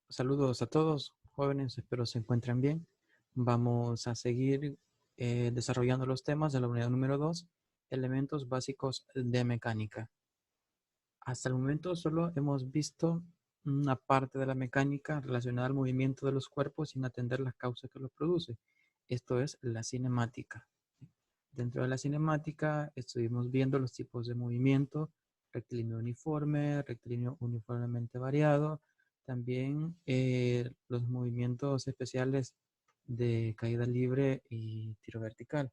Saludos a todos, jóvenes, espero se encuentren bien. Vamos a seguir desarrollando los temas de la unidad número 2, elementos básicos de mecánica. Hasta el momento solo hemos visto una parte de la mecánica relacionada al movimiento de los cuerpos sin atender las causas que los produce. Esto es la cinemática. Dentro de la cinemática estuvimos viendo los tipos de movimiento: rectilíneo uniforme, rectilíneo uniformemente variado, también los movimientos especiales de caída libre y tiro vertical.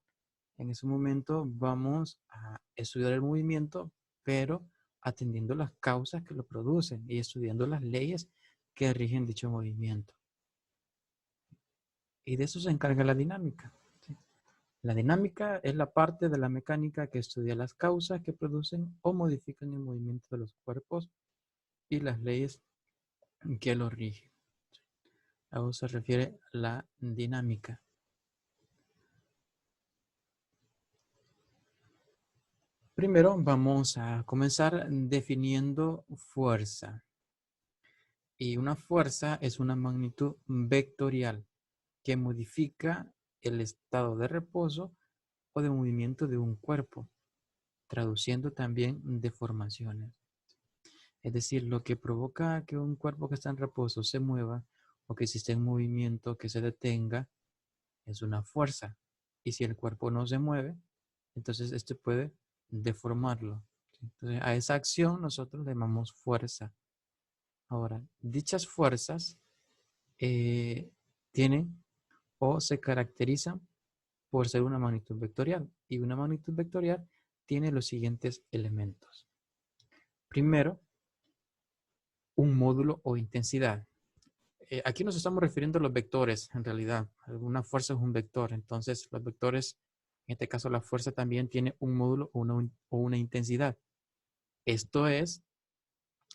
En ese momento vamos a estudiar el movimiento, pero atendiendo las causas que lo producen y estudiando las leyes que rigen dicho movimiento. Y de eso se encarga la dinámica. ¿Sí? La dinámica es la parte de la mecánica que estudia las causas que producen o modifican el movimiento de los cuerpos y las leyes que los rigen. A eso se refiere la dinámica. Primero vamos a comenzar definiendo fuerza. Y una fuerza es una magnitud vectorial que modifica el estado de reposo o de movimiento de un cuerpo, traduciendo también deformaciones. Es decir, lo que provoca que un cuerpo que está en reposo se mueva o que existe un movimiento que se detenga es una fuerza. Y si el cuerpo no se mueve, entonces este puede deformarlo. Entonces, a esa acción nosotros le llamamos fuerza. Ahora, dichas fuerzas tienen o se caracterizan por ser una magnitud vectorial. Y una magnitud vectorial tiene los siguientes elementos. Primero, un módulo o intensidad. Aquí nos estamos refiriendo a los vectores, en realidad. Una fuerza es un vector. Entonces, los vectores, en este caso la fuerza también tiene un módulo o una intensidad. Esto es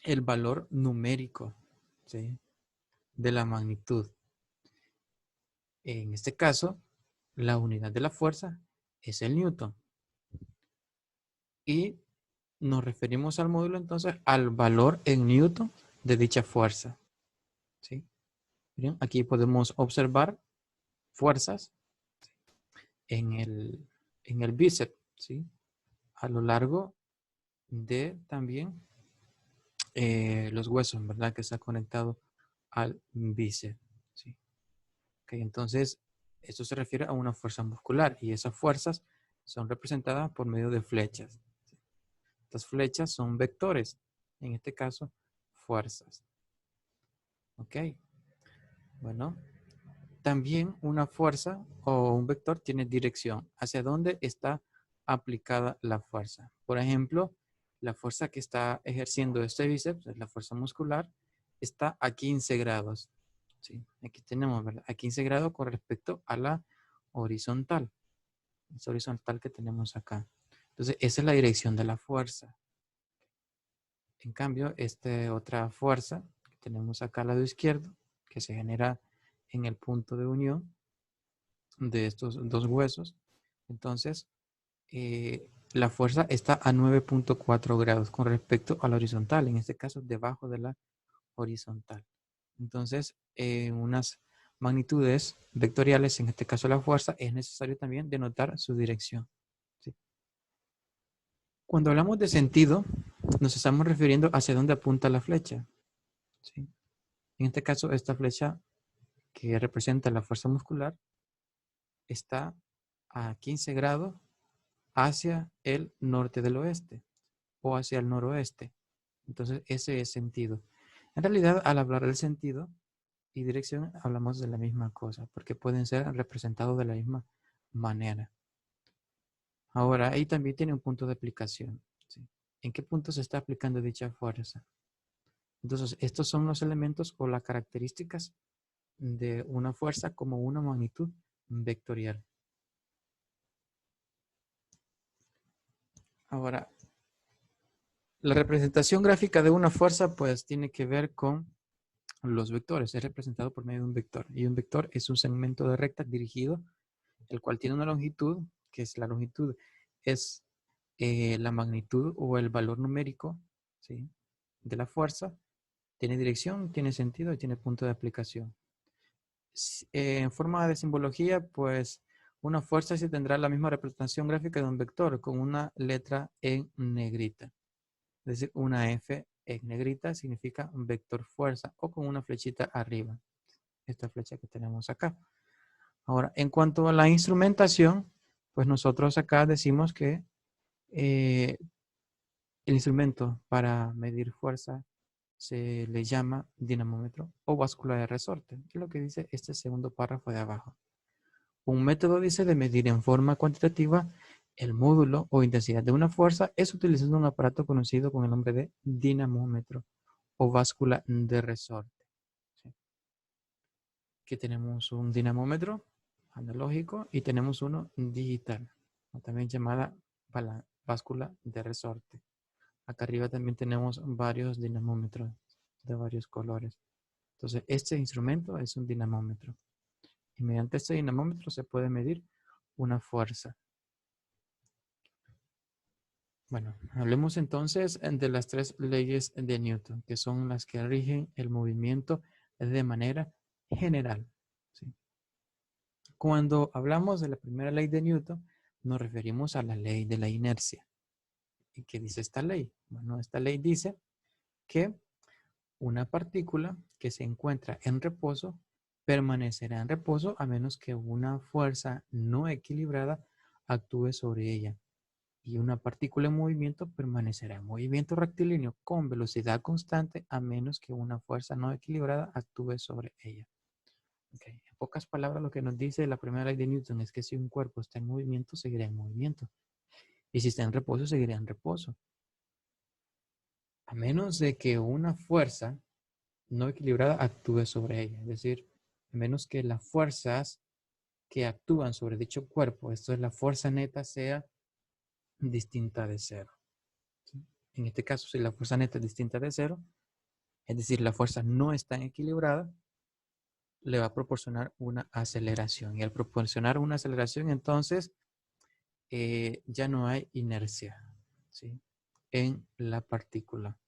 el valor numérico, ¿sí?, de la magnitud. En este caso, la unidad de la fuerza es el newton. Y nos referimos al módulo entonces al valor en newton de dicha fuerza. ¿Sí? Bien, aquí podemos observar fuerzas en el bíceps, ¿sí?, a lo largo de también los huesos, ¿verdad?, que está conectado al bíceps. ¿Sí? Okay, entonces, esto se refiere a una fuerza muscular y esas fuerzas son representadas por medio de flechas. ¿Sí? Estas flechas son vectores, en este caso, fuerzas. Ok, bueno, también una fuerza o un vector tiene dirección. ¿Hacia dónde está aplicada la fuerza? Por ejemplo, la fuerza que está ejerciendo este bíceps, la fuerza muscular, está a 15 grados. ¿Sí? Aquí tenemos, ¿verdad?, a 15 grados con respecto a la horizontal. Es horizontal que tenemos acá. Entonces, esa es la dirección de la fuerza. En cambio, esta otra fuerza que tenemos acá al lado izquierdo, que se genera en el punto de unión de estos dos huesos, entonces la fuerza está a 9.4 grados con respecto a la horizontal, en este caso debajo de la horizontal. Entonces, en unas magnitudes vectoriales, en este caso la fuerza, es necesario también denotar su dirección. ¿Sí? Cuando hablamos de sentido, nos estamos refiriendo hacia dónde apunta la flecha. ¿Sí? En este caso, esta flecha que representa la fuerza muscular está a 15 grados hacia el norte del oeste o hacia el noroeste. Entonces, ese es sentido. En realidad, al hablar del sentido y dirección, hablamos de la misma cosa, porque pueden ser representados de la misma manera. Ahora, ahí también tiene un punto de aplicación. ¿Sí? ¿En qué punto se está aplicando dicha fuerza? Entonces, estos son los elementos o las características de una fuerza como una magnitud vectorial. Ahora, la representación gráfica de una fuerza pues tiene que ver con los vectores. Es representado por medio de un vector. Y un vector es un segmento de recta dirigido, el cual tiene una longitud, que es la longitud, es la magnitud o el valor numérico, ¿sí?, de la fuerza, Tiene dirección, tiene sentido y tiene punto de aplicación. En forma de simbología, pues una fuerza sí tendrá la misma representación gráfica de un vector con una letra en negrita. Es decir, una F en negrita significa un vector fuerza o con una flechita arriba. Esta flecha que tenemos acá. Ahora, en cuanto a la instrumentación, pues nosotros acá decimos que el instrumento para medir fuerza se le llama dinamómetro o báscula de resorte, que es lo que dice este segundo párrafo de abajo. Un método dice de medir en forma cuantitativa el módulo o intensidad de una fuerza es utilizando un aparato conocido con el nombre de dinamómetro o báscula de resorte. ¿Sí? Aquí tenemos un dinamómetro analógico y tenemos uno digital, también llamada báscula de resorte. Acá arriba también tenemos varios dinamómetros de varios colores. Entonces, este instrumento es un dinamómetro. Y mediante este dinamómetro se puede medir una fuerza. Bueno, hablemos entonces de las tres leyes de Newton, que son las que rigen el movimiento de manera general. ¿Sí? Cuando hablamos de la primera ley de Newton, nos referimos a la ley de la inercia. ¿Y qué dice esta ley? Bueno, esta ley dice que una partícula que se encuentra en reposo permanecerá en reposo a menos que una fuerza no equilibrada actúe sobre ella. Y una partícula en movimiento permanecerá en movimiento rectilíneo con velocidad constante a menos que una fuerza no equilibrada actúe sobre ella. Okay. En pocas palabras, lo que nos dice la primera ley de Newton es que si un cuerpo está en movimiento, seguirá en movimiento. Y si está en reposo, seguirá en reposo. A menos de que una fuerza no equilibrada actúe sobre ella. Es decir, a menos que las fuerzas que actúan sobre dicho cuerpo, esto es la fuerza neta, sea distinta de cero. ¿Sí? En este caso, si la fuerza neta es distinta de cero, es decir, la fuerza no está equilibrada, le va a proporcionar una aceleración. Y al proporcionar una aceleración, entonces, ya no hay inercia, ¿sí? En la partícula.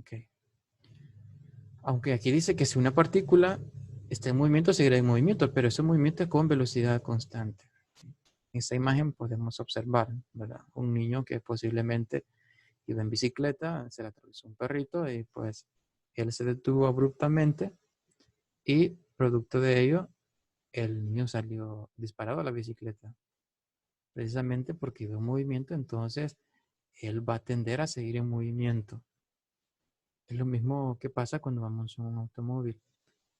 Okay. Aunque aquí dice que si una partícula está en movimiento, seguirá en movimiento, pero ese movimiento es con velocidad constante. En esa imagen podemos observar, ¿verdad? Un niño que posiblemente iba en bicicleta, se le atravesó un perrito y pues él se detuvo abruptamente y producto de ello el niño salió disparado a la bicicleta. Precisamente porque iba en movimiento, entonces él va a tender a seguir en movimiento. Es lo mismo que pasa cuando vamos en un automóvil.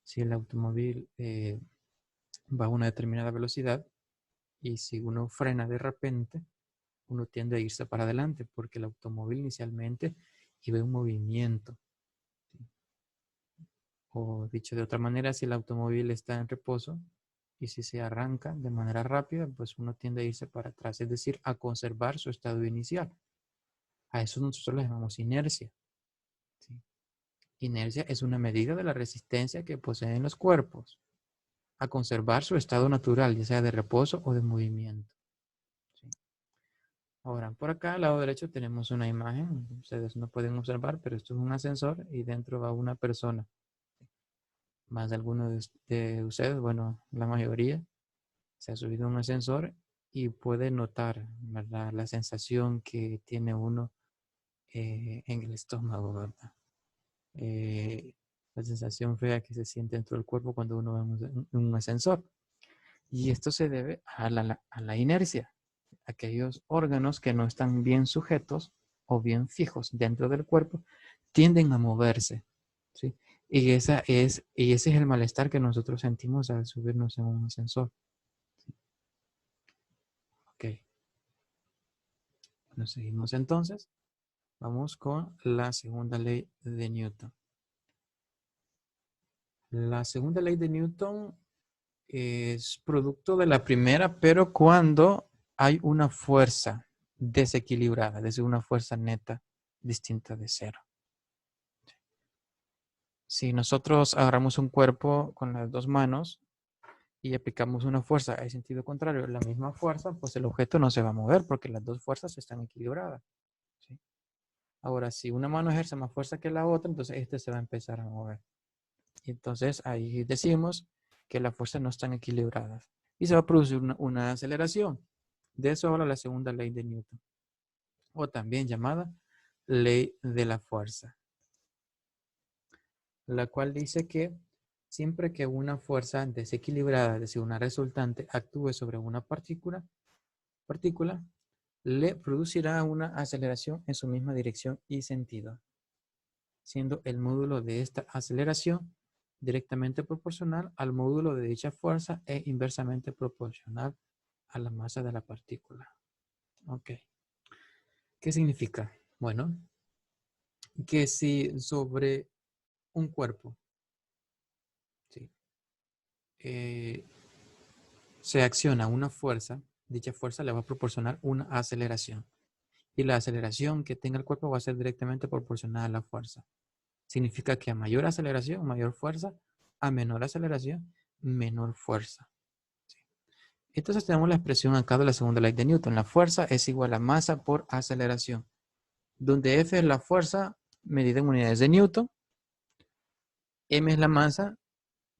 Si el automóvil va a una determinada velocidad y si uno frena de repente, uno tiende a irse para adelante porque el automóvil inicialmente iba en movimiento. O dicho de otra manera, si el automóvil está en reposo y si se arranca de manera rápida, pues uno tiende a irse para atrás, es decir, a conservar su estado inicial. A eso nosotros le llamamos inercia. ¿Sí? Inercia es una medida de la resistencia que poseen los cuerpos a conservar su estado natural, ya sea de reposo o de movimiento. ¿Sí? Ahora, por acá al lado derecho tenemos una imagen, ustedes no pueden observar, pero esto es un ascensor y dentro va una persona. Más de algunos de ustedes, bueno, la mayoría, se ha subido a un ascensor y puede notar, ¿verdad?, la sensación que tiene uno en el estómago, ¿verdad? La sensación fea que se siente dentro del cuerpo cuando uno va en un ascensor. Y esto se debe a la inercia. Aquellos órganos que no están bien sujetos o bien fijos dentro del cuerpo tienden a moverse, ¿sí? Y ese es el malestar que nosotros sentimos al subirnos en un ascensor. Ok. Bueno, seguimos entonces. Vamos con la segunda ley de Newton. La segunda ley de Newton es producto de la primera, pero cuando hay una fuerza desequilibrada, es decir, una fuerza neta distinta de cero. Si nosotros agarramos un cuerpo con las dos manos y aplicamos una fuerza en sentido contrario, la misma fuerza, pues el objeto no se va a mover porque las dos fuerzas están equilibradas. ¿Sí? Ahora, si una mano ejerce más fuerza que la otra, entonces este se va a empezar a mover. Y entonces ahí decimos que las fuerzas no están equilibradas. Y se va a producir una aceleración. De eso habla la segunda ley de Newton, o también llamada ley de la fuerza, la cual dice que siempre que una fuerza desequilibrada, es decir, una resultante, actúe sobre una partícula, le producirá una aceleración en su misma dirección y sentido, siendo el módulo de esta aceleración directamente proporcional al módulo de dicha fuerza e inversamente proporcional a la masa de la partícula. Ok. ¿Qué significa? Bueno, que si sobre un cuerpo, ¿sí? Se acciona una fuerza, dicha fuerza le va a proporcionar una aceleración. Y la aceleración que tenga el cuerpo va a ser directamente proporcional a la fuerza. Significa que a mayor aceleración, mayor fuerza, a menor aceleración, menor fuerza. ¿Sí? Entonces tenemos la expresión acá de la segunda ley de Newton. La fuerza es igual a masa por aceleración, donde F es la fuerza medida en unidades de Newton, M es la masa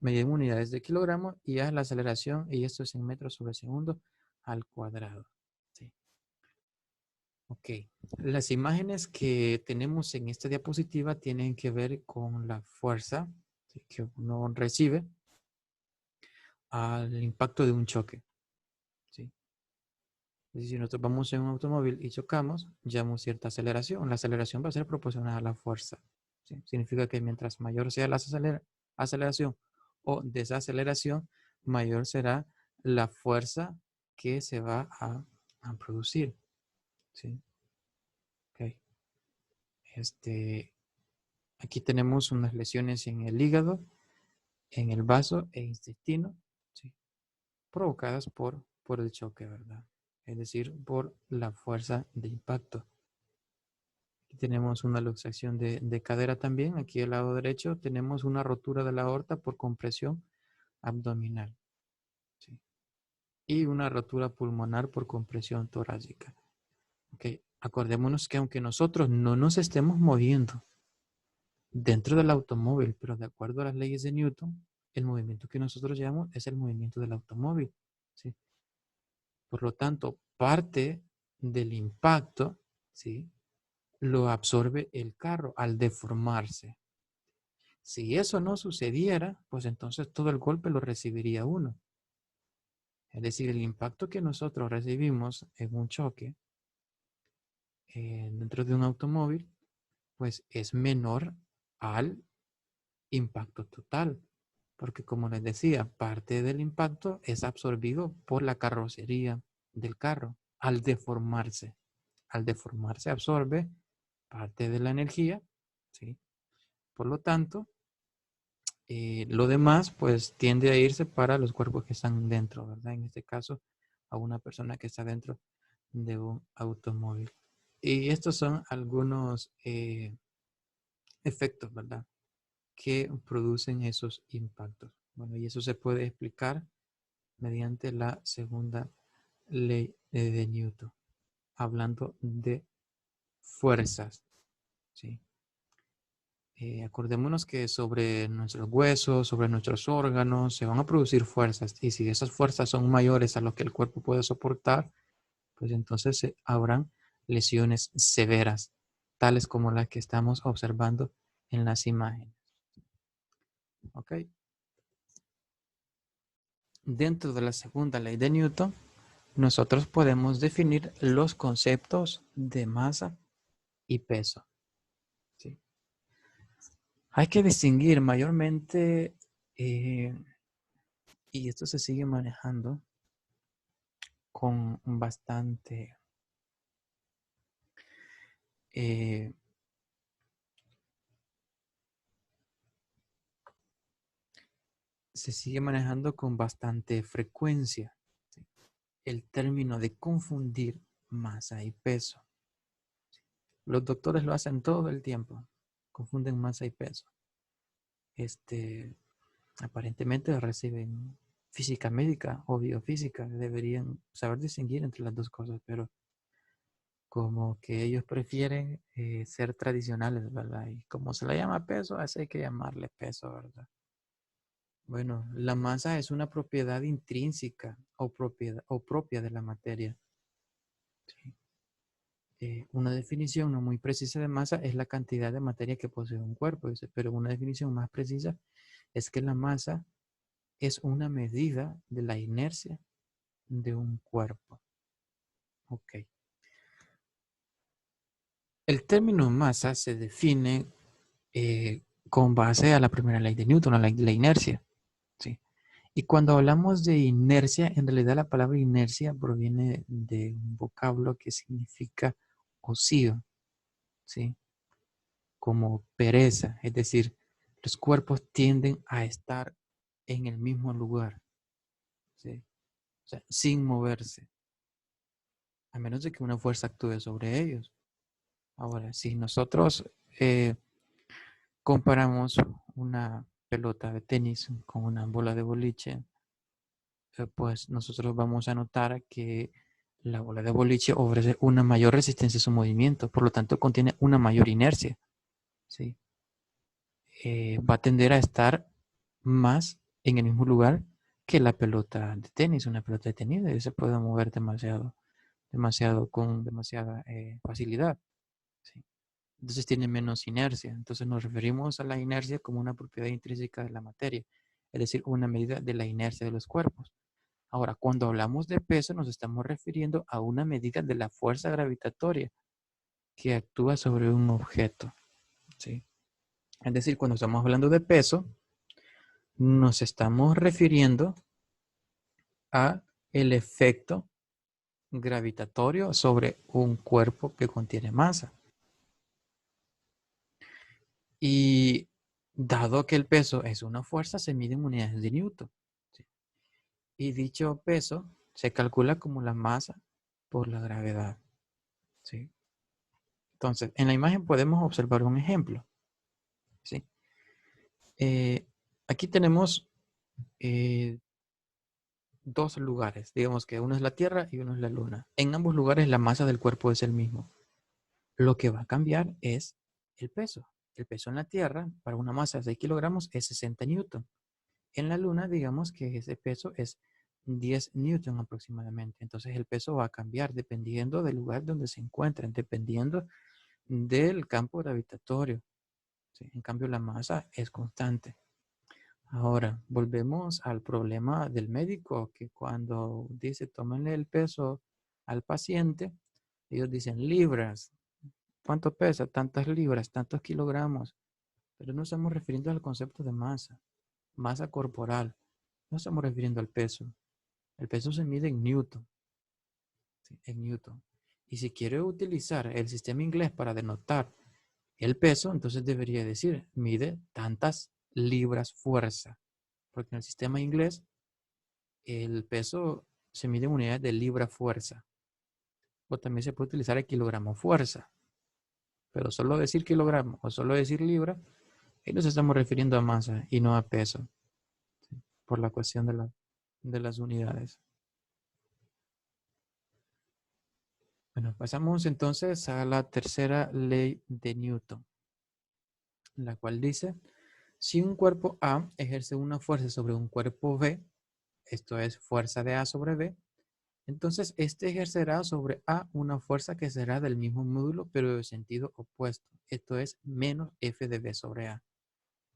medida en unidades de kilogramos y A es la aceleración, y esto es en metros sobre segundo al cuadrado. ¿Sí? Ok, las imágenes que tenemos en esta diapositiva tienen que ver con la fuerza, ¿sí?, que uno recibe al impacto de un choque. ¿Sí? Es decir, si nosotros vamos en un automóvil y chocamos, llevamos cierta aceleración. La aceleración va a ser proporcional a la fuerza. ¿Sí? Significa que mientras mayor sea la aceleración o desaceleración, mayor será la fuerza que se va a producir. ¿Sí? Okay. Aquí tenemos unas lesiones en el hígado, en el vaso e intestino, ¿sí?, provocadas por el choque, ¿verdad? Es decir, por la fuerza de impacto. Aquí tenemos una luxación de cadera también. Aquí al lado derecho tenemos una rotura de la aorta por compresión abdominal, ¿sí?, y una rotura pulmonar por compresión torácica. Okay. Acordémonos que aunque nosotros no nos estemos moviendo dentro del automóvil, pero de acuerdo a las leyes de Newton, el movimiento que nosotros llevamos es el movimiento del automóvil, ¿sí? Por lo tanto, parte del impacto, ¿sí?, lo absorbe el carro al deformarse. Si eso no sucediera, pues entonces todo el golpe lo recibiría uno. Es decir, el impacto que nosotros recibimos en un choque dentro de un automóvil, pues es menor al impacto total. Porque como les decía, parte del impacto es absorbido por la carrocería del carro al deformarse. Al deformarse absorbe parte de la energía, ¿sí? Por lo tanto, lo demás pues tiende a irse para los cuerpos que están dentro, ¿verdad? En este caso, a una persona que está dentro de un automóvil. Y estos son algunos efectos, ¿verdad?, que producen esos impactos. Bueno, y eso se puede explicar mediante la segunda ley de Newton, hablando de fuerzas, ¿sí? Acordémonos que sobre nuestros huesos, sobre nuestros órganos, se van a producir fuerzas, y si esas fuerzas son mayores a lo que el cuerpo puede soportar, pues entonces habrán lesiones severas, tales como las que estamos observando en las imágenes. ¿Ok? Dentro de la segunda ley de Newton, nosotros podemos definir los conceptos de masa y peso, ¿sí? Hay que distinguir mayormente, y esto se sigue manejando con bastante eh, se sigue manejando con bastante frecuencia, ¿sí?, el término de confundir masa y peso. Los doctores lo hacen todo el tiempo, confunden masa y peso. Aparentemente reciben física médica o biofísica, deberían saber distinguir entre las dos cosas, pero como que ellos prefieren ser tradicionales, ¿verdad? Y como se le llama peso, así hay que llamarle peso, ¿verdad? Bueno, la masa es una propiedad intrínseca o propia de la materia. ¿Sí? Una definición no muy precisa de masa es la cantidad de materia que posee un cuerpo, dice, pero una definición más precisa es que la masa es una medida de la inercia de un cuerpo. Ok. El término masa se define con base a la primera ley de Newton, a la inercia. ¿Sí? Y cuando hablamos de inercia, en realidad la palabra inercia proviene de un vocablo que significa ocio, ¿sí? Como pereza, es decir, los cuerpos tienden a estar en el mismo lugar, ¿sí? O sea, sin moverse, a menos de que una fuerza actúe sobre ellos. Ahora, si nosotros comparamos una pelota de tenis con una bola de boliche, pues nosotros vamos a notar que la bola de boliche ofrece una mayor resistencia a su movimiento, por lo tanto contiene una mayor inercia, ¿sí? Va a tender a estar más en el mismo lugar que la pelota de tenis. Una pelota de tenis se puede mover con demasiada facilidad, ¿sí? Entonces tiene menos inercia. Entonces nos referimos a la inercia como una propiedad intrínseca de la materia, es decir, una medida de la inercia de los cuerpos. Ahora, cuando hablamos de peso, nos estamos refiriendo a una medida de la fuerza gravitatoria que actúa sobre un objeto, ¿sí? Es decir, cuando estamos hablando de peso, nos estamos refiriendo a el efecto gravitatorio sobre un cuerpo que contiene masa. Y dado que el peso es una fuerza, se mide en unidades de Newton, ¿sí? Y dicho peso se calcula como la masa por la gravedad, ¿sí? Entonces, en la imagen podemos observar un ejemplo, ¿sí? Aquí tenemos eh, dos lugares, digamos que uno es la Tierra y uno es la Luna. En ambos lugares la masa del cuerpo es el mismo. Lo que va a cambiar es el peso. El peso en la Tierra para una masa de 6 kilogramos es 60 newton. En la Luna, digamos que ese peso es 10 newton aproximadamente. Entonces el peso va a cambiar dependiendo del lugar donde se encuentren, dependiendo del campo gravitatorio, ¿sí? En cambio, la masa es constante. Ahora, volvemos al problema del médico, que cuando dice tómenle el peso al paciente, ellos dicen libras. ¿Cuánto pesa? Tantas libras, tantos kilogramos. Pero no estamos refiriendo al concepto de masa corporal. No estamos refiriendo al peso. El peso se mide en newton, ¿sí? En newton. Y si quiere utilizar el sistema inglés para denotar el peso, entonces debería decir, mide tantas libras fuerza. Porque en el sistema inglés el peso se mide en unidades de libra fuerza. O también se puede utilizar el kilogramo fuerza. Pero solo decir kilogramo o solo decir libra, ahí nos estamos refiriendo a masa y no a peso, ¿sí? Por la cuestión de las unidades. Bueno, pasamos entonces a la tercera ley de Newton, la cual dice, si un cuerpo A ejerce una fuerza sobre un cuerpo B, esto es fuerza de A sobre B, entonces este ejercerá sobre A una fuerza que será del mismo módulo, pero de sentido opuesto. Esto es menos F de B sobre A.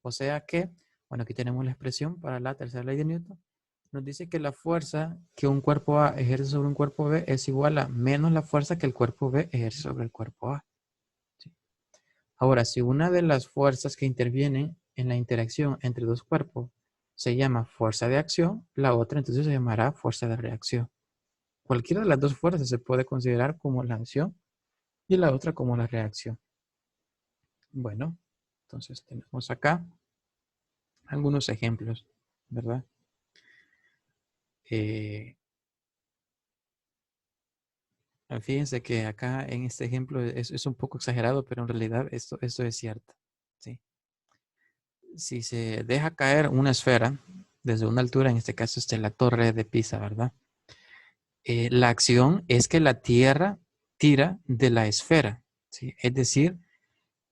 O sea que, bueno, aquí tenemos la expresión para la tercera ley de Newton. Nos dice que la fuerza que un cuerpo A ejerce sobre un cuerpo B es igual a menos la fuerza que el cuerpo B ejerce sobre el cuerpo A, ¿sí? Ahora, si una de las fuerzas que intervienen en la interacción entre dos cuerpos se llama fuerza de acción, la otra entonces se llamará fuerza de reacción. Cualquiera de las dos fuerzas se puede considerar como la acción y la otra como la reacción. Bueno, entonces tenemos acá algunos ejemplos, ¿verdad? Eh, Fíjense que acá en este ejemplo es un poco exagerado, pero en realidad esto es cierto, ¿sí? Si se deja caer una esfera desde una altura, en este caso es la torre de Pisa, ¿verdad? La acción es que la Tierra tira de la esfera, ¿sí? Es decir,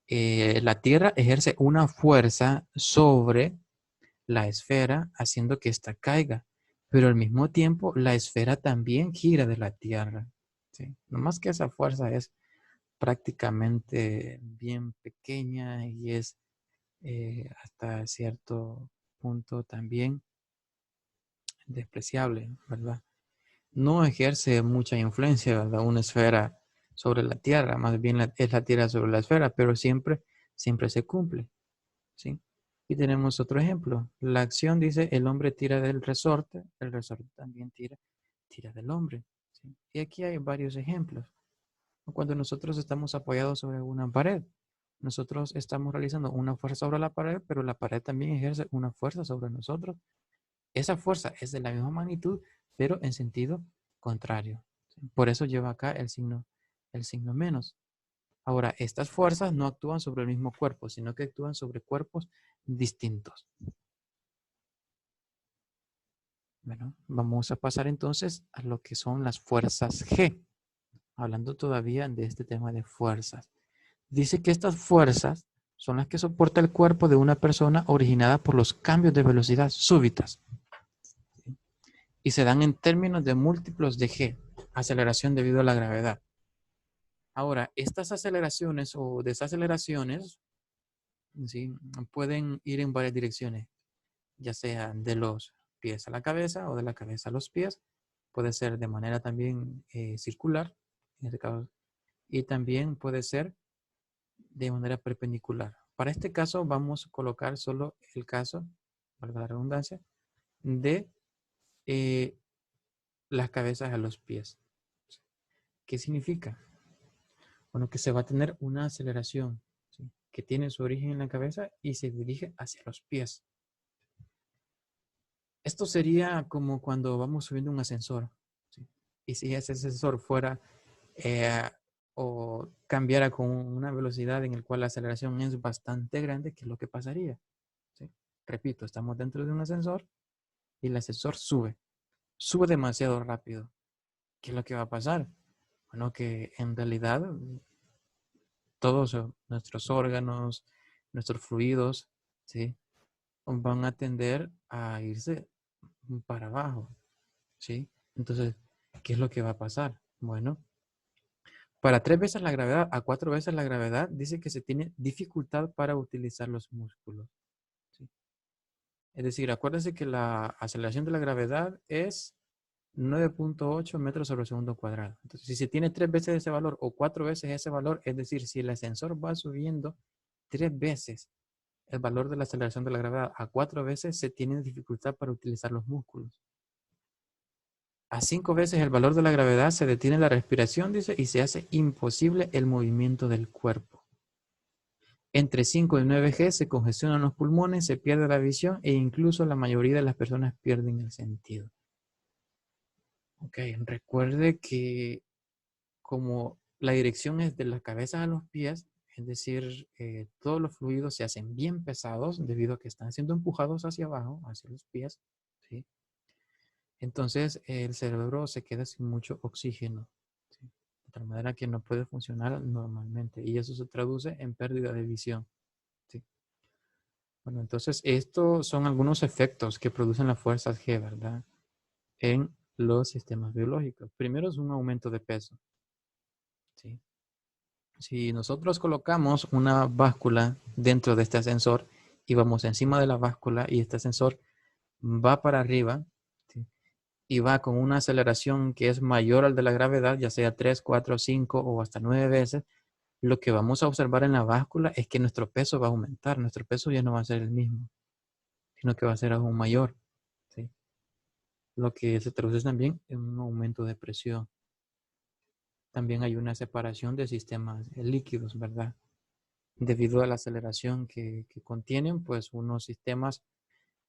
la Tierra ejerce una fuerza sobre la esfera, haciendo que ésta caiga. Pero al mismo tiempo, la esfera también gira de la Tierra, ¿sí? No más que esa fuerza es prácticamente bien pequeña y es hasta cierto punto también despreciable, ¿verdad? No ejerce mucha influencia, ¿verdad? Una esfera sobre la Tierra, más bien es la Tierra sobre la esfera, pero siempre se cumple, ¿sí? Y tenemos otro ejemplo. La acción dice, el hombre tira del resorte, el resorte también tira del hombre, ¿sí? Y aquí hay varios ejemplos. Cuando nosotros estamos apoyados sobre una pared, nosotros estamos realizando una fuerza sobre la pared, pero la pared también ejerce una fuerza sobre nosotros. Esa fuerza es de la misma magnitud, pero en sentido contrario. Por eso lleva acá el signo menos. Ahora, estas fuerzas no actúan sobre el mismo cuerpo, sino que actúan sobre cuerpos distintos. Bueno, vamos a pasar entonces a lo que son las fuerzas G, hablando todavía de este tema de fuerzas. Dice que estas fuerzas son las que soporta el cuerpo de una persona originadas por los cambios de velocidad súbitas y se dan en términos de múltiplos de G, aceleración debido a la gravedad. Ahora, estas aceleraciones o desaceleraciones, ¿sí?, pueden ir en varias direcciones, ya sea de los pies a la cabeza o de la cabeza a los pies. Puede ser de manera también circular, en este caso, y también puede ser de manera perpendicular. Para este caso vamos a colocar solo el caso, valga la redundancia, de eh, las cabezas a los pies. ¿Qué significa? Bueno, que se va a tener una aceleración, ¿sí?, que tiene su origen en la cabeza y se dirige hacia los pies. Esto sería como cuando vamos subiendo un ascensor, ¿sí? Y si ese ascensor fuera eh, o cambiara con una velocidad en la cual la aceleración es bastante grande, ¿qué es lo que pasaría? ¿Sí? Repito, estamos dentro de un ascensor y el ascensor sube demasiado rápido. ¿Qué es lo que va a pasar? Bueno, que en realidad todos nuestros órganos, nuestros fluidos, ¿sí?, van a tender a irse para abajo, ¿sí? Entonces, ¿qué es lo que va a pasar? Bueno, para 3 veces la gravedad a 4 veces la gravedad, dice que se tiene dificultad para utilizar los músculos, ¿sí? Es decir, acuérdense que la aceleración de la gravedad es 9.8 metros sobre segundo cuadrado. Entonces, si se tiene 3 veces ese valor o 4 veces ese valor, es decir, si el ascensor va subiendo 3 veces el valor de la aceleración de la gravedad a 4 veces, se tiene dificultad para utilizar los músculos. A 5 veces el valor de la gravedad se detiene la respiración, dice, y se hace imposible el movimiento del cuerpo. Entre 5 y 9G se congestionan los pulmones, se pierde la visión e incluso la mayoría de las personas pierden el sentido. Ok, recuerde que como la dirección es de la cabeza a los pies, es decir, todos los fluidos se hacen bien pesados debido a que están siendo empujados hacia abajo, hacia los pies, ¿sí? Entonces el cerebro se queda sin mucho oxígeno, ¿sí?, de tal manera que no puede funcionar normalmente y eso se traduce en pérdida de visión, ¿sí? Bueno, entonces estos son algunos efectos que producen las fuerzas G, ¿verdad?, en los sistemas biológicos. Primero es un aumento de peso, ¿sí? Si nosotros colocamos una báscula dentro de este ascensor y vamos encima de la báscula y este ascensor va para arriba, ¿sí?, y va con una aceleración que es mayor al de la gravedad, ya sea 3, 4, 5 o hasta 9 veces, lo que vamos a observar en la báscula es que nuestro peso va a aumentar. Nuestro peso ya no va a ser el mismo, sino que va a ser aún mayor, ¿sí? Lo que se traduce también en un aumento de presión. También hay una separación de sistemas líquidos, ¿verdad? Debido a la aceleración que contienen, pues unos sistemas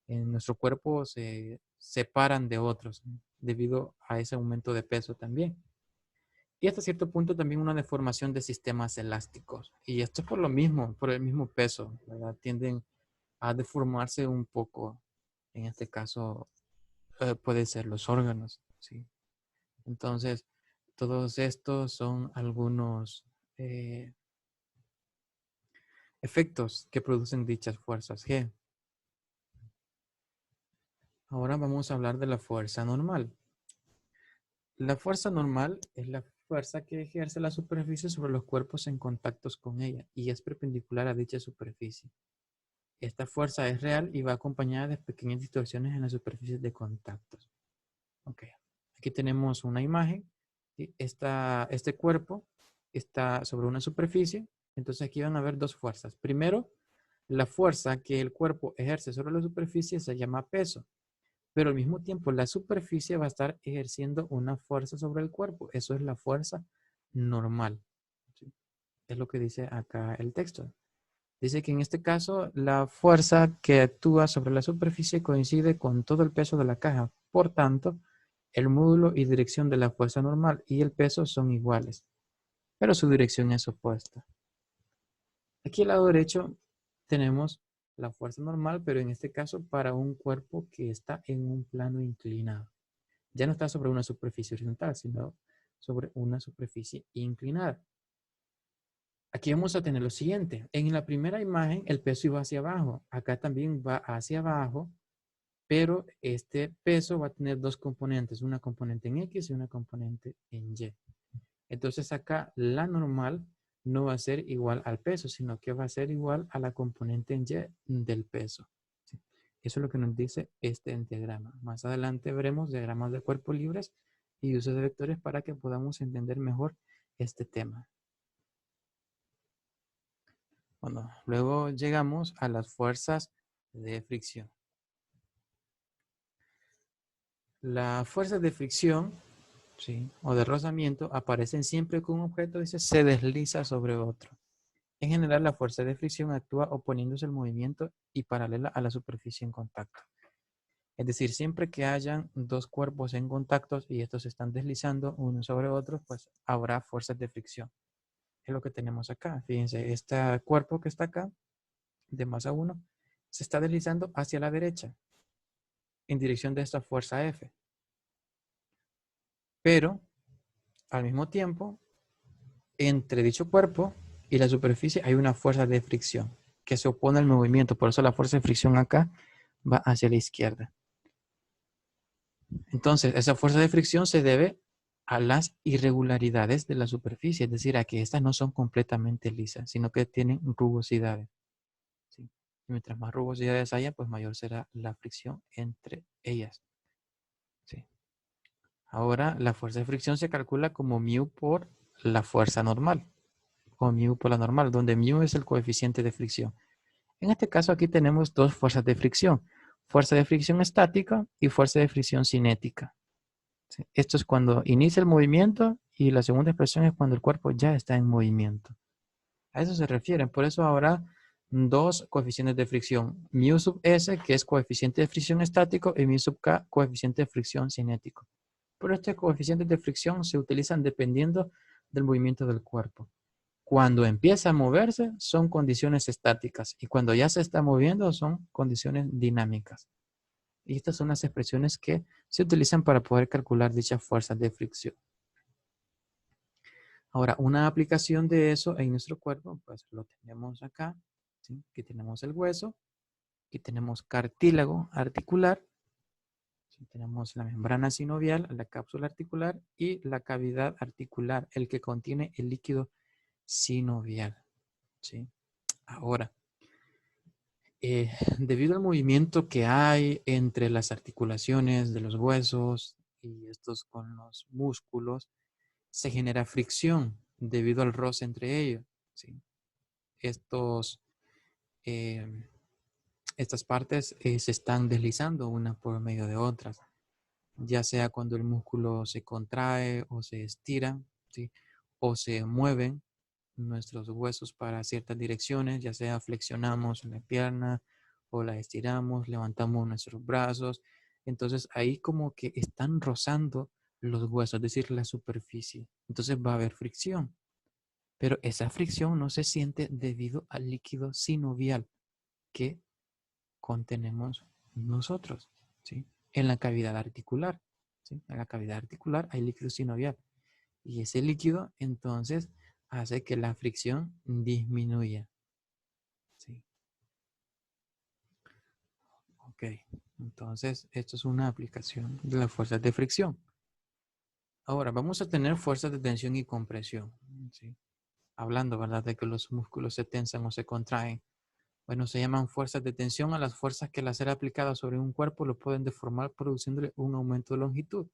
en nuestro cuerpo se separan de otros, ¿no?, debido a ese aumento de peso también. Y hasta cierto punto también una deformación de sistemas elásticos. Y esto es por lo mismo, por el mismo peso, ¿verdad? Tienden a deformarse un poco. En este caso, puede ser los órganos, ¿sí? Entonces, Todos estos son algunos efectos que producen dichas fuerzas G. Ahora vamos a hablar de la fuerza normal. La fuerza normal es la fuerza que ejerce la superficie sobre los cuerpos en contactos con ella y es perpendicular a dicha superficie. Esta fuerza es real y va acompañada de pequeñas distorsiones en las superficies de contactos. Ok, aquí tenemos una imagen. ¿Sí? Este cuerpo está sobre una superficie, entonces aquí van a haber dos fuerzas. Primero, la fuerza que el cuerpo ejerce sobre la superficie se llama peso, pero al mismo tiempo la superficie va a estar ejerciendo una fuerza sobre el cuerpo. Eso es la fuerza normal. ¿Sí? Es lo que dice acá el texto. Dice que en este caso la fuerza que actúa sobre la superficie coincide con todo el peso de la caja. Por tanto, el módulo y dirección de la fuerza normal y el peso son iguales, pero su dirección es opuesta. Aquí al lado derecho tenemos la fuerza normal, pero en este caso para un cuerpo que está en un plano inclinado. Ya no está sobre una superficie horizontal, sino sobre una superficie inclinada. Aquí vamos a tener lo siguiente. En la primera imagen el peso iba hacia abajo. Acá también va hacia abajo, pero este peso va a tener dos componentes, una componente en X y una componente en Y. Entonces acá la normal no va a ser igual al peso, sino que va a ser igual a la componente en Y del peso. ¿Sí? Eso es lo que nos dice este diagrama. Más adelante veremos diagramas de cuerpos libres y uso de vectores para que podamos entender mejor este tema. Bueno, luego llegamos a las fuerzas de fricción. Las fuerzas de fricción, ¿sí?, o de rozamiento aparecen siempre que un objeto se desliza sobre otro. En general, la fuerza de fricción actúa oponiéndose al movimiento y paralela a la superficie en contacto. Es decir, siempre que hayan dos cuerpos en contacto y estos se están deslizando uno sobre otro, pues habrá fuerzas de fricción. Es lo que tenemos acá. Fíjense, este cuerpo que está acá, de masa 1, se está deslizando hacia la derecha en dirección de esta fuerza F. Pero, al mismo tiempo, entre dicho cuerpo y la superficie hay una fuerza de fricción que se opone al movimiento. Por eso la fuerza de fricción acá va hacia la izquierda. Entonces, esa fuerza de fricción se debe a las irregularidades de la superficie, es decir, a que estas no son completamente lisas, sino que tienen rugosidades. ¿Sí? Y mientras más rugosidades haya, pues mayor será la fricción entre ellas. ¿Sí? Ahora, la fuerza de fricción se calcula como μ por la fuerza normal, o μ por la normal, donde μ es el coeficiente de fricción. En este caso aquí tenemos dos fuerzas de fricción, fuerza de fricción estática y fuerza de fricción cinética. ¿Sí? Esto es cuando inicia el movimiento y la segunda expresión es cuando el cuerpo ya está en movimiento. A eso se refieren, por eso habrá dos coeficientes de fricción, μ sub s, que es coeficiente de fricción estático, y μ sub k, coeficiente de fricción cinético. Pero estos coeficientes de fricción se utilizan dependiendo del movimiento del cuerpo. Cuando empieza a moverse son condiciones estáticas y cuando ya se está moviendo son condiciones dinámicas. Y estas son las expresiones que se utilizan para poder calcular dichas fuerzas de fricción. Ahora, una aplicación de eso en nuestro cuerpo, pues lo tenemos acá. ¿Sí? Aquí tenemos el hueso, aquí tenemos cartílago articular, ¿sí? Tenemos la membrana sinovial, la cápsula articular y la cavidad articular, el que contiene el líquido sinovial. ¿Sí? Ahora, debido al movimiento que hay entre las articulaciones de los huesos y estos con los músculos, se genera fricción debido al roce entre ellos. ¿Sí? Estos, eh, estas partes se están deslizando unas por medio de otras, ya sea cuando el músculo se contrae o se estira, ¿sí? O se mueven nuestros huesos para ciertas direcciones, ya sea flexionamos la pierna o la estiramos, levantamos nuestros brazos. Entonces ahí como que están rozando los huesos, es decir, la superficie. Entonces va a haber fricción. Pero esa fricción no se siente debido al líquido sinovial que contenemos nosotros, ¿sí? En la cavidad articular, ¿sí? En la cavidad articular hay líquido sinovial. Y ese líquido entonces hace que la fricción disminuya. ¿Sí? Ok, entonces esto es una aplicación de las fuerzas de fricción. Ahora vamos a tener fuerzas de tensión y compresión. ¿Sí? Hablando, ¿verdad?, de que los músculos se tensan o se contraen. Bueno, se llaman fuerzas de tensión a las fuerzas que al ser aplicadas sobre un cuerpo lo pueden deformar produciéndole un aumento de longitud.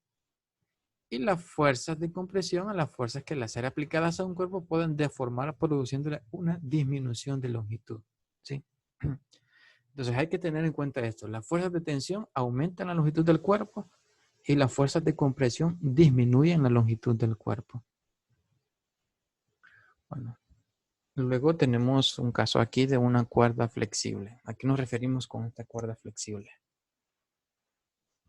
Y las fuerzas de compresión a las fuerzas que al ser aplicadas a un cuerpo pueden deformar produciéndole una disminución de longitud. ¿Sí? Entonces hay que tener en cuenta esto. Las fuerzas de tensión aumentan la longitud del cuerpo y las fuerzas de compresión disminuyen la longitud del cuerpo. Bueno, luego tenemos un caso aquí de una cuerda flexible. ¿A qué nos referimos con esta cuerda flexible?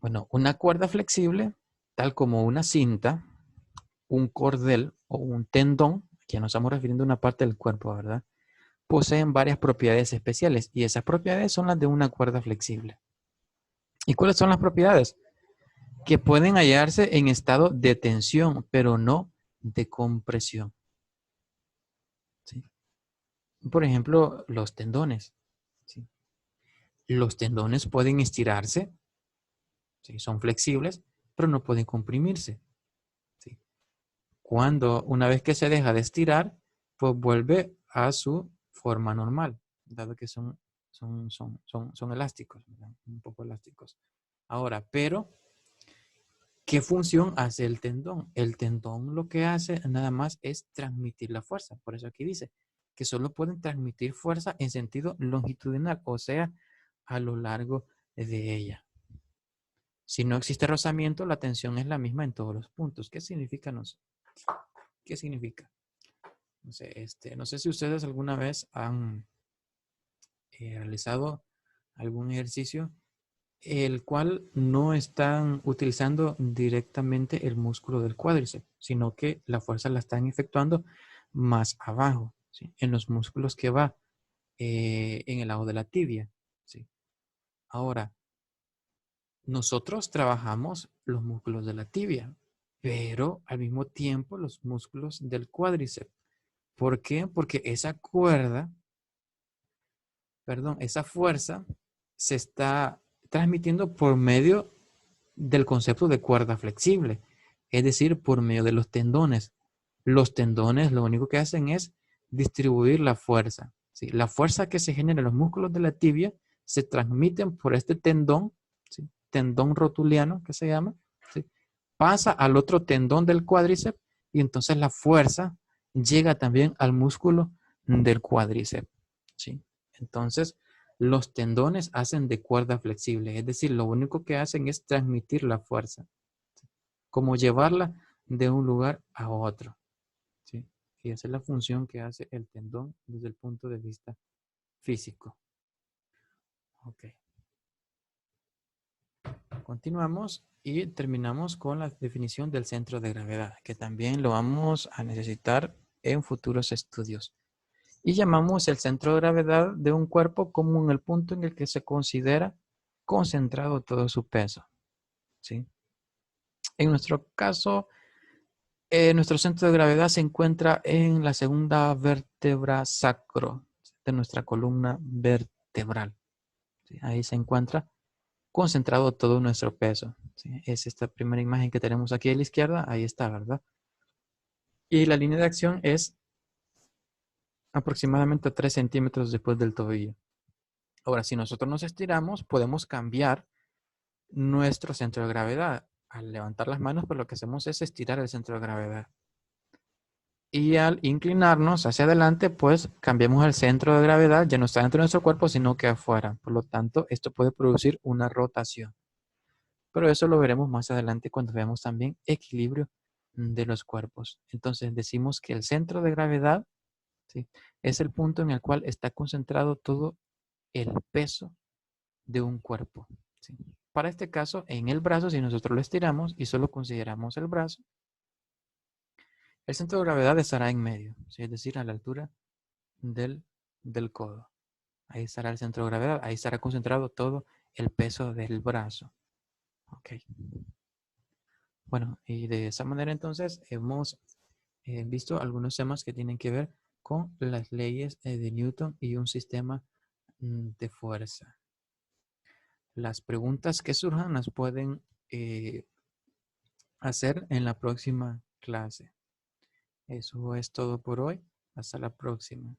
Bueno, una cuerda flexible, tal como una cinta, un cordel o un tendón, que nos estamos refiriendo a una parte del cuerpo, ¿verdad? Poseen varias propiedades especiales y esas propiedades son las de una cuerda flexible. ¿Y cuáles son las propiedades? Que pueden hallarse en estado de tensión, pero no de compresión. ¿Sí? Por ejemplo, los tendones. ¿Sí? Los tendones pueden estirarse, ¿sí?, son flexibles, pero no pueden comprimirse. ¿Sí? Cuando una vez que se deja de estirar, pues vuelve a su forma normal, dado que son elásticos, ¿verdad? Un poco elásticos. Ahora, pero, ¿qué función hace el tendón? El tendón lo que hace nada más es transmitir la fuerza. Por eso aquí dice que solo pueden transmitir fuerza en sentido longitudinal, o sea, a lo largo de ella. Si no existe rozamiento, la tensión es la misma en todos los puntos. ¿Qué significa? No sé. ¿Qué significa? No sé si ustedes alguna vez han realizado algún ejercicio el cual no están utilizando directamente el músculo del cuádriceps, sino que la fuerza la están efectuando más abajo, ¿sí?, en los músculos que va en el lado de la tibia. ¿Sí? Ahora, nosotros trabajamos los músculos de la tibia, pero al mismo tiempo los músculos del cuádriceps. ¿Por qué? Porque esa fuerza se está transmitiendo por medio del concepto de cuerda flexible, es decir, por medio de los tendones. Los tendones lo único que hacen es distribuir la fuerza. ¿Sí? La fuerza que se genera en los músculos de la tibia se transmiten por este tendón, ¿sí?, tendón rotuliano que se llama, ¿sí?, pasa al otro tendón del cuádriceps y entonces la fuerza llega también al músculo del cuádriceps. ¿Sí? Entonces, los tendones hacen de cuerda flexible, es decir, lo único que hacen es transmitir la fuerza, ¿sí?, como llevarla de un lugar a otro. ¿Sí? Y esa es la función que hace el tendón desde el punto de vista físico. Ok. Continuamos y terminamos con la definición del centro de gravedad, que también lo vamos a necesitar en futuros estudios. Y llamamos el centro de gravedad de un cuerpo como en el punto en el que se considera concentrado todo su peso. ¿Sí? En nuestro caso, nuestro centro de gravedad se encuentra en la segunda vértebra sacro de nuestra columna vertebral. ¿Sí? Ahí se encuentra concentrado todo nuestro peso. ¿Sí? Es esta primera imagen que tenemos aquí a la izquierda, ahí está, ¿verdad? Y la línea de acción es aproximadamente 3 centímetros después del tobillo. Ahora, si nosotros nos estiramos, podemos cambiar nuestro centro de gravedad. Al levantar las manos, pues lo que hacemos es estirar el centro de gravedad. Y al inclinarnos hacia adelante, pues cambiamos el centro de gravedad, ya no está dentro de nuestro cuerpo, sino que afuera. Por lo tanto, esto puede producir una rotación. Pero eso lo veremos más adelante cuando veamos también equilibrio de los cuerpos. Entonces decimos que el centro de gravedad, ¿sí?, es el punto en el cual está concentrado todo el peso de un cuerpo. ¿Sí? Para este caso, en el brazo, si nosotros lo estiramos y solo consideramos el brazo, el centro de gravedad estará en medio, ¿sí?, es decir, a la altura del codo. Ahí estará el centro de gravedad, ahí estará concentrado todo el peso del brazo. Ok. Bueno, y de esa manera entonces hemos visto algunos temas que tienen que ver con las leyes de Newton y un sistema de fuerza. Las preguntas que surjan las pueden hacer en la próxima clase. Eso es todo por hoy. Hasta la próxima.